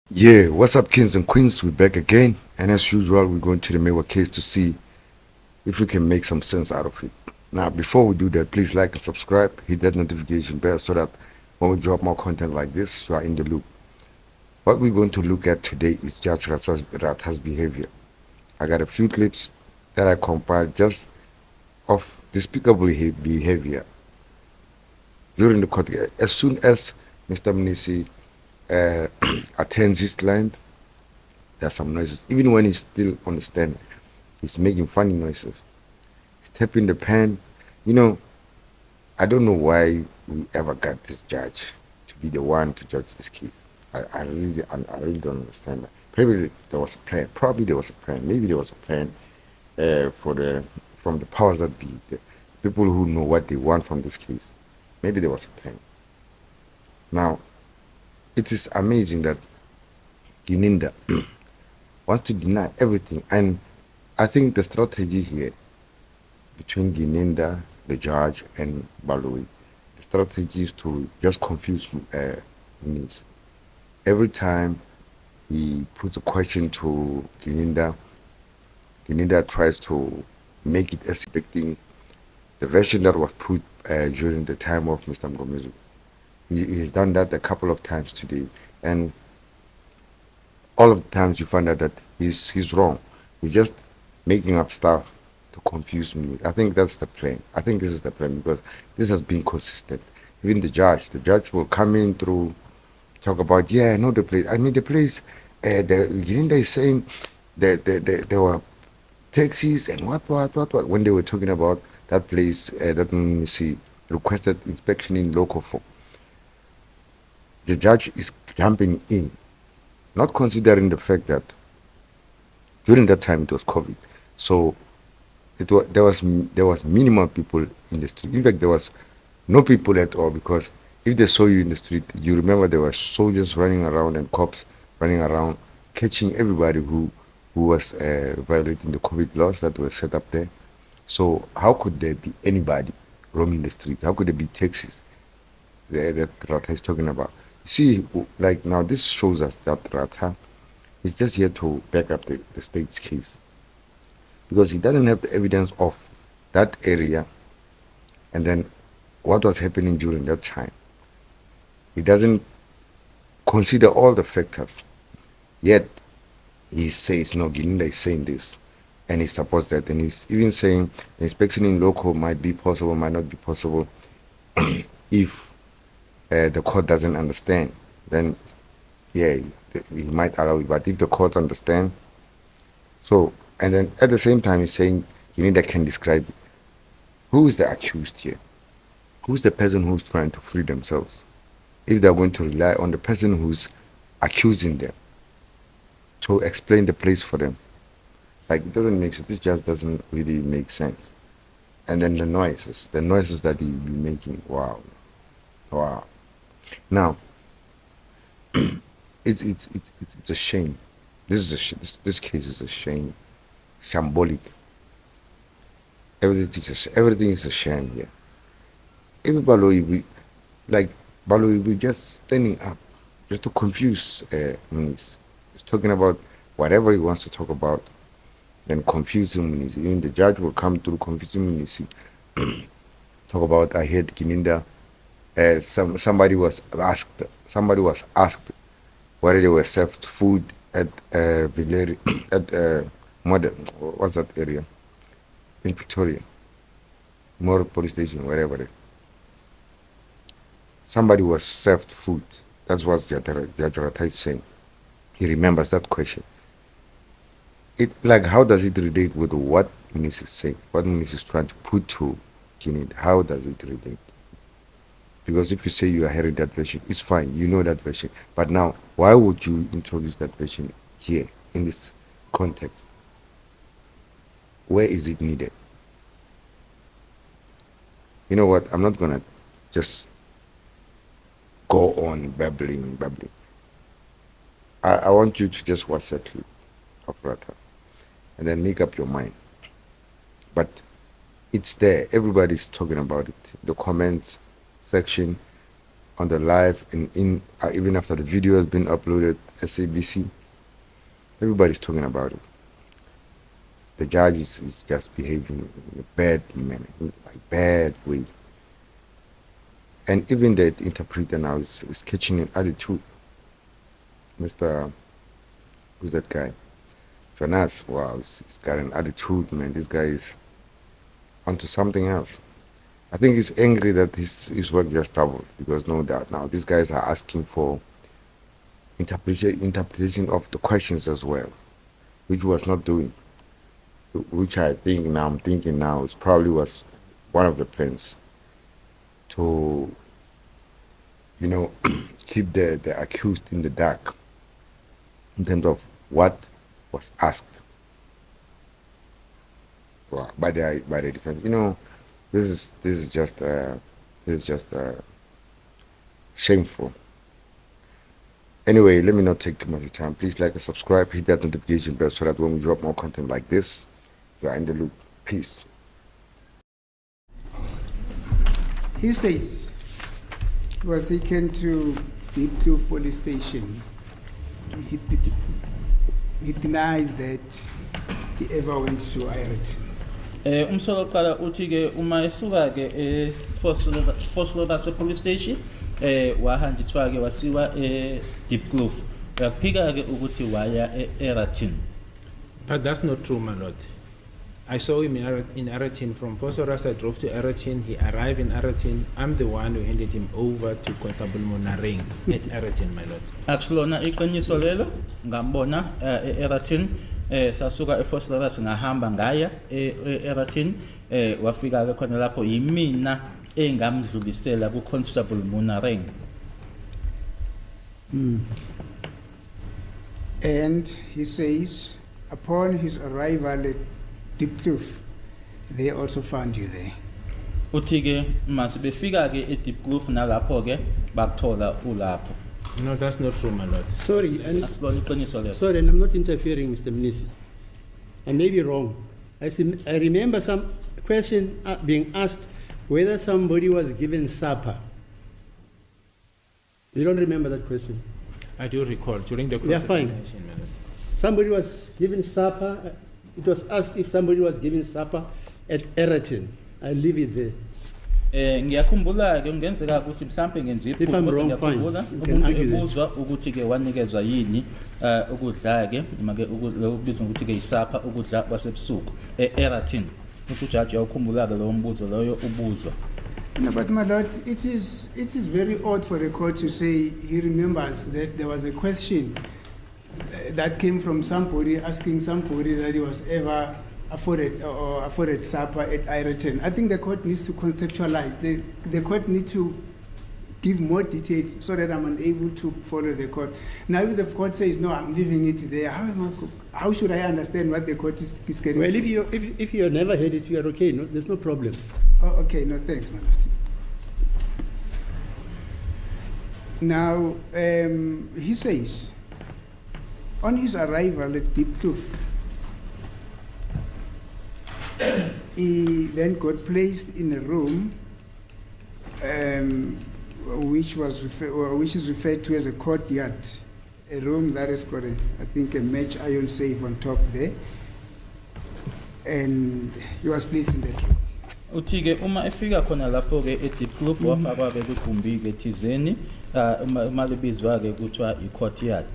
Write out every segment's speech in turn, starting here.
Yeah, what's up, kings and queens? We're back again, and as usual, we're going to the Maywa case to see if we can make some sense out of it. Now, before we do that, please like and subscribe, hit that notification bell so that when we drop more content like this, you are in the loop. What we're going to look at today is Judge Ratha's behavior. I got a few clips that I compiled just of despicable behavior during the court. As soon as Mr. Mnisi uh, attends his client, there's some noises. Even when he's still on the stand, he's making funny noises. He's tapping the pen. You know, I don't know why we ever got this judge to be the one to judge this case. I really don't understand that. Probably there was a plan. Probably there was a plan. Maybe there was a plan for the from the powers that be, the people who know what they want from this case. Maybe there was a plan. Now, it is amazing that Gininda wants to deny everything, and I think the strategy here between Gininda, the judge, and Baloyi. The strategy is to just confuse Mnisi. Every time he puts a question to Gininda, Gininda tries to make it as expecting the version that was put during the time of Mr. Mgomezu. He's done that a couple of times today, and all of the times you find out that he's wrong. He's just making up stuff to confuse me. I think that's the plan. I think this is the plan because this has been consistent. Even the judge will come in through talk about, yeah, I know the place. I mean the place. The Linda is saying that there were taxis and what when they were talking about that place that Mnisi requested inspection in local for. The judge is jumping in, not considering the fact that during that time it was COVID, so there was minimal people in the street. In fact, there was no people at all because if they saw you in the street, you remember there were soldiers running around and cops running around catching everybody who was violating the COVID laws that were set up there. So how could there be anybody roaming the streets? How could there be taxis that Ratha is talking about? See, like now this shows us that Ratha is just here to back up the state's case because he doesn't have the evidence of that area and then what was happening during that time. He doesn't consider all the factors. Yet he says, no, Gininda is saying this, and he supports that, and he's even saying the inspection in local might be possible, might not be possible if the court doesn't understand. Then, yeah, he might allow it. But if the court understand, so and then at the same time, he's saying Gininda can describe who is the accused here, who's the person who's trying to free themselves. If they're going to rely on the person who's accusing them to explain the place for them. Like it doesn't make sense. This just doesn't really make sense. And then the noises that he be making. Wow, wow. Now it's a shame. This case is a shame. Shambolic. Everything is a shame here. Even Baloyi, like Baloyi, we just standing up just to confuse Mnisi. He's talking about whatever he wants to talk about, then confusing Mnisi. Even the judge will come through confusing Mnisi. Talk about I heard Gininda. Somebody was asked whether they were served food at Villeri, at Modern, what's that area in Pretoria, More police station, wherever. Somebody was served food. That's what Judge Ratha is saying. He remembers that question. It like how does it relate with what Mnisi is saying? What Mnisi is trying to put to Gininda? How does it relate? Because if you say you are hearing that version, it's fine. You know that version. But now, why would you introduce that version here in this context? Where is it needed? You know what? I'm not gonna just go on babbling. I want you to just watch that clip of Ratha and then make up your mind. But it's there. Everybody's talking about it. The comments section, on the live and even after the video has been uploaded, SABC, everybody's talking about it. The judge is just behaving in a bad manner, like bad way. And even the interpreter now is catching an attitude. Mr. Who's that guy? Fanas, wow, he's got an attitude, man. This guy is onto something else. I think he's angry that his work just doubled, because no doubt now these guys are asking for interpretation of the questions as well, which he was not doing. Which I'm thinking now, is probably was one of the plans to, keep the accused in the dark in terms of what was asked by the defense. This is just shameful. Anyway, let me not take too much of your time. Please like and subscribe, hit that notification bell so that when we drop more content like this, you are in the loop. Peace. He says he was taken to Deep Kloof police station. He denies that he ever went to Ireton. Umsolo qala uthi ke uma esuka ke eForce police station wahanjiswa ke wasiwa Deep Kloof yaphika ke ukuthi waya eRatha. But that's not true, my lord. I saw him in Ireton. From Fosorus, I drove to Ireton. He arrived in Ireton. I'm the one who handed him over to Constable Monareng at Ireton, my lord. Akulona iqiniso lelo ngambona eRatha. Sasuka eForce ngahamba ngaya eRatha wafika ke khona lapho yimina engamdlulisela ku Constable Monareng. And he says, upon his arrival at Deep Kloof, they also found you there. Uthi ke masibefika ke eDeep Kloof nalapho ke bakuthola ulapho. No, that's not true, my lord. Sorry, and Akulona iqiniso lelo. sorry, and I'm not interfering, Mr. Mnisi. I may be wrong. I remember some question being asked whether somebody was given supper. You don't remember that question? I do recall during the Yeah, fine. cross-examination, my lord. Somebody was given supper. It was asked if somebody was given supper at Ireton. I leave it there. Ngiyakhumbula ke ngenzeka ukuthi mhlambe ngenza If I'm wrong, fine. You can umuntu argue that. ebuzwa ukuthi ke wanikezwa yini ukudla ke make ukubizwa ukuthi ke isapha ukudla kwasebusuku eRatha. Uthi ujaji uyakhumbula ke lo mbuzo loyo ubuzwa. No, but my lord, it is very odd for the court to say he remembers that there was a question that came from somebody asking somebody that he was ever afforded supper at Ireton. I think the court needs to contextualize. The court needs to give more details so that I'm unable to follow the court. Now, if the court says no, I'm leaving it there, how should I understand what the court is getting? Well, to? if you never heard it, you are okay. No, there's no problem. Oh, okay, no, thanks, my lord. Now, he says, on his arrival at Deep Kloof, he then got placed in a room which is referred to as a courtyard, a room that has got I think a match iron safe on top there, and he was placed in that room. Uthi ke uma efika khona lapho ke eDeep Kloof wafakwa ke kwigumbi ke thizeni uma libizwa ke kuthiwa icourtyard.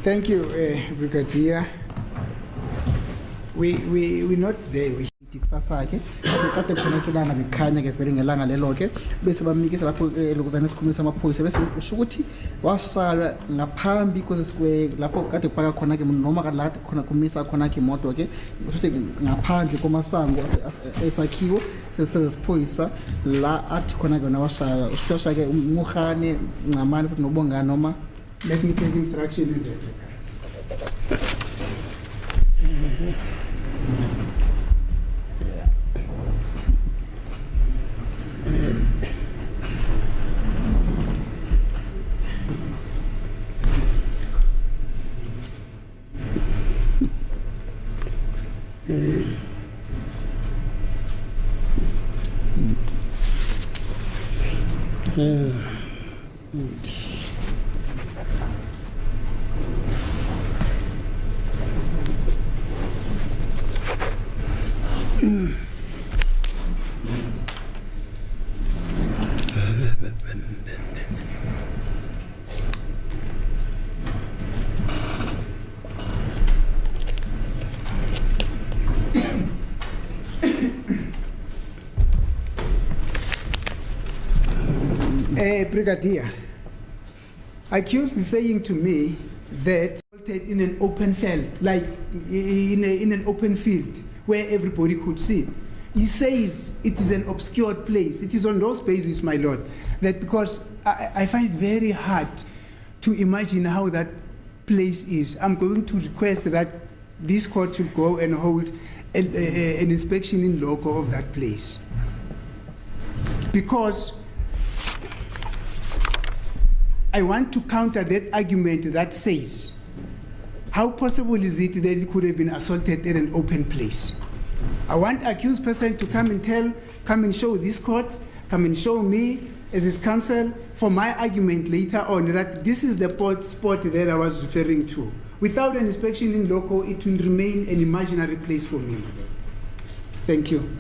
Thank you, Brigadier. We're not there. kusasa ke kade khona ke langa bekhanya ke vele ngelanga lelo ke bese bamnikeza lapho lokuzana esikhumeni samaphoyisa bese usho ukuthi washaya ngaphambi kwesisikwele lapho kade phaka khona ke noma kade khona kumisa khona ke imoto ke usho ngaphandle komasango esakhiwo sesiphoyisa la athi khona ke washaya usho ke umuhane ncamani futhi nobongana noma Let me take instruction in that regard. Brigadier, accused is saying to me that in an open field, like in an open field where everybody could see. He says it is an obscured place. It is on those bases, my lord, that because I find it very hard to imagine how that place is. I'm going to request that this court should go and hold an inspection in loco of that place. Because I want to counter that argument that says, how possible is it that it could have been assaulted in an open place? I want accused person to come and show this court, come and show me as his counsel for my argument later on that this is the spot that I was referring to. Without an inspection in loco, it will remain an imaginary place for me. Thank you.